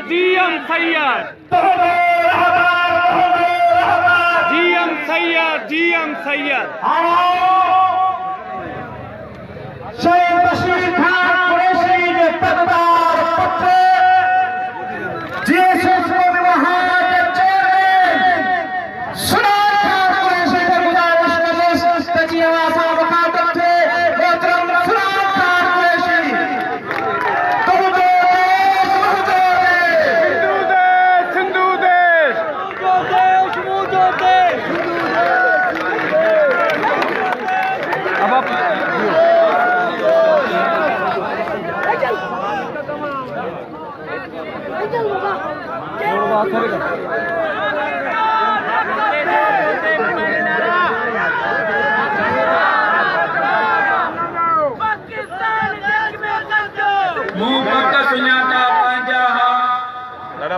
GM Sayyad. GM Sayyad. Shaykh Bashir Khan Qureshi के पत्रकार पत्र जीएसएस को वहां के चेयरमैन सुनार खान कुरैशी से गुजारिश करने की आवाज वकालत थे मोहतरम सुनार खान कुरैशी सिंधु देश अब आप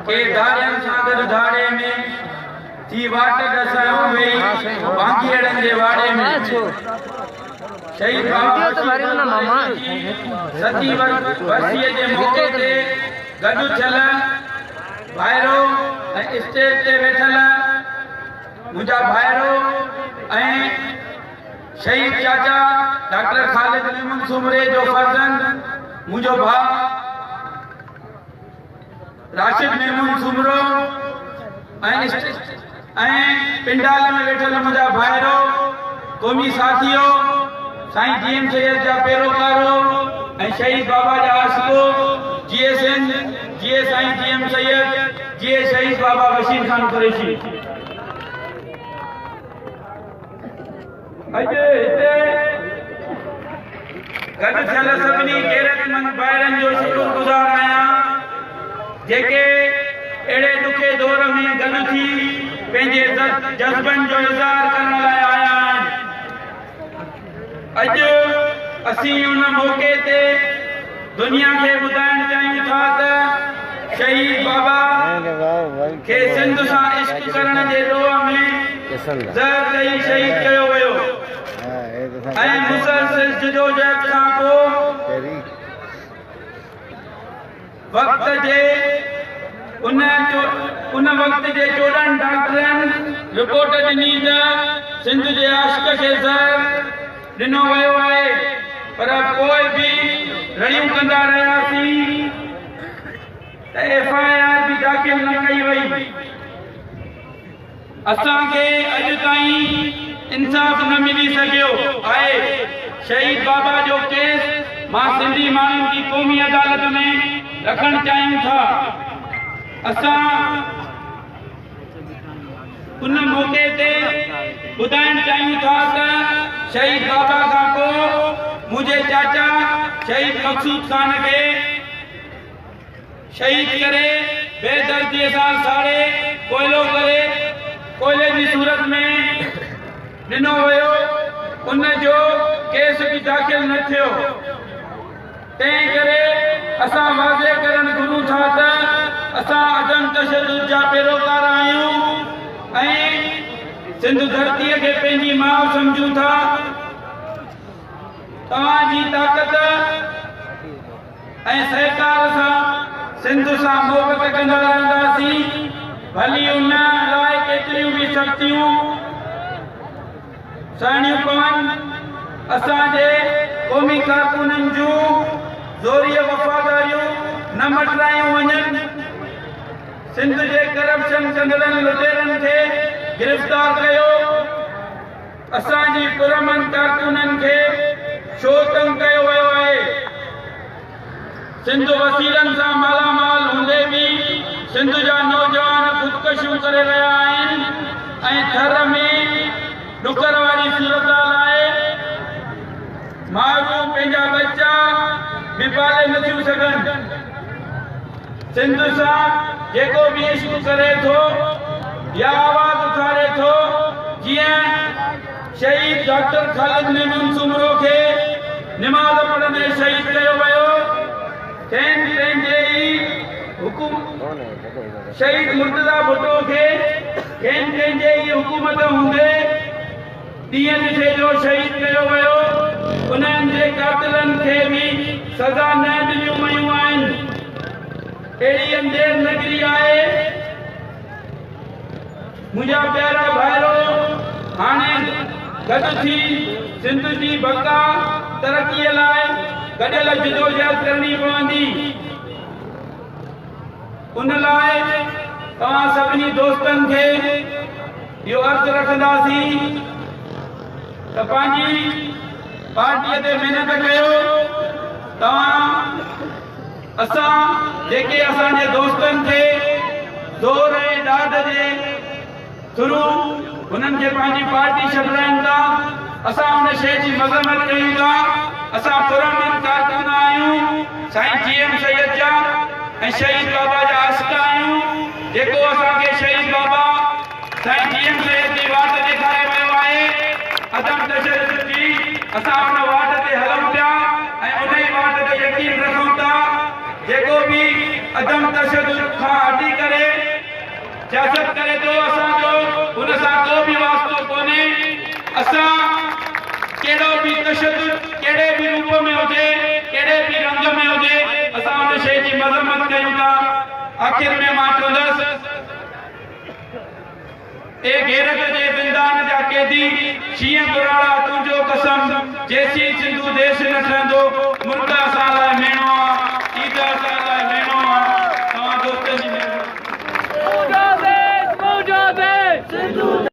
के धारियन सागर धारे में थी वाट दसायो वे बांगियड़न जे वाड़े में शहीद बाबा सती वर्षीय जे मौके ते गडु चल भाइरो स्टेज ते वेठल मुंहिंजा भाइरो ऐं शहीद चाचा डॉक्टर ख़ालिद मेमून सुमरे जो फर्जंद मुंहिंजो भाउ राशिद मेमून सुमरो ऐं पिंडाल में वेठल मुंहिंजा भाइरो क़ौमी साथियो साईं GM सैयद जा पैरोकारो ऐं शहीद बाबा जा आशिको जीए साईं GM सैयद जीए शहीद बाबा बशीर खान कुरैशी अॼु हिते गॾु थियल सभिनी गैरतमंद भाइरनि जो शुक्रगुज़ार आहियां जेके अहिड़े ॾुखे दौर में गॾु थी पंहिंजे जज़्बनि जो इज़हार करण लाइ आया आहिनि। अॼु असीं उन मौक़े ते दुनिया खे ॿुधाइण चाहियूं था त शहीद बाबा खे सिंध सां इश्क करण जे ॾोह में ज़हर ॾेई शहीद कयो वियो ऐं मुसलसिल जिदोजहद खां पोइ वक़्त जे उन वक़्त जे 14 डॉक्टरनि रिपोर्ट ॾिनी त सिंध जे आशिक खे ज़हर ॾिनो वियो आहे पर पोइ बि रड़ियूं कंदा रहियासीं त FIR बि दाख़िल न कई वई। असांखे अॼु ताईं इंसाफ़ न मिली सघियो आहे। शहीद बाबा जो केस मां सिंधी माण्हुनि जी क़ौमी अदालत में रखण चाहियूं था। असां उन मौक़े ते ॿुधाइण चाहियूं था त शहीद बाबा खां पोइ मुंहिंजे चाचा शहीद मक़सूद खान खे शहीद करे बेदर्दीअ सां साड़े कोयलो करे कोयले जी सूरत में ॾिनो वियो। उन जो केस बि दाख़िल न थियो। तंहिं करे असां वाज़े करण घुरूं था त असां अदम तशद्दुद जा पैरोकार आहियूं ऐं सिंध धरतीअ खे पंहिंजी माउ सम्झूं था। तव्हांजी ताक़त ऐं सहकार सां सिंध सां मोहबत कंदा रहंदासीं। भली उन लाइ केतिरियूं बि शक्तियूं सहणियूं पवनि। असांजे क़ौमी कारकुननि जूं ज़ोरीअ वफ़ादारियूं न मटरायूं वञनि। सिंध जे करप्शन कंदड़नि लुटेरनि खे गिरफ़्तार कयो। असांजी पुरमन कारकुननि खे छो तंग कयो वियो आहे। सिंध वसीलनि सां मालामाल हूंदे बि सिंध जा नौजवान ख़ुदकशियूं करे रहिया आहिनि ऐं थर में ॾुकर वारी सूरत आहे। माण्हू पंहिंजा बच्चा बि पाले नथियूं सघनि। सिंध सां जेको बि इश्क करे थो या आवाज़ उथारे थो, जीअं शहीद डॉक्टर ख़ालिद मेमून सुमरो खे निमाज़ पढ़ंदे शहीद कयो वियो, पंहिंजे ई शहीद मुर्तज़ा भुट्टो खे पंहिंजे ई हुकूमत हूंदे ॾींहं ॾिठे जो शहीद कयो वियो। उन्हनि जे कातिलनि खे बि सज़ा न ॾिनियूं वयूं आहिनि। अहिड़ी अंधेर नगरी आहे मुंहिंजा प्यारा भाइरो हाणे गॾु थी सिंध जी बका तरक़ीअ लाइ गॾियल जदोजहद करणी पवंदी उन लाइ तव्हां सभिनी दोस्तनि खे इहो अर्ज़ु रखंदासीं त पंहिंजी पार्टीअ ते महिनत कयो तव्हां असां जेके असांजे दोस्तनि खे ज़ोर ऐं ॾाढ जे थ्रू उन्हनि खे पंहिंजी पार्टी छॾाइनि था असां उन शइ जी मज़म्मत कयूं था असां पुरमन कारकुन आहियूं साईं GM सैयद जा ऐं शहीद बाबा जा आशिक़ आहियूं जेको असांखे शहीद बाबा साईं GM सैयद जी वाट ॾेखारे वियो आहे अदम तशद्दुद जी असां उन वाट ते हलूं पिया ऐं उन ई वाट ते यकीन रखूं था जेको बि अदम तशद्दुद खां हटी करे सियासत करे थो असांजो उन सां को बि वास्तो कोन्हे असां कहिड़ो बि तशद्दुद कहिड़े बि रूप में हुजे कहिड़े बि रंग में हुजे असां उन शइ जी मज़म्मत कयूं था आख़िर में मां चवंदुसि ए गैरत जे ज़िंदान जा कैदी शींहं बुराड़ा तुंहिंजो कसम जेसी सिंधु देश न ठहंदो मुल्क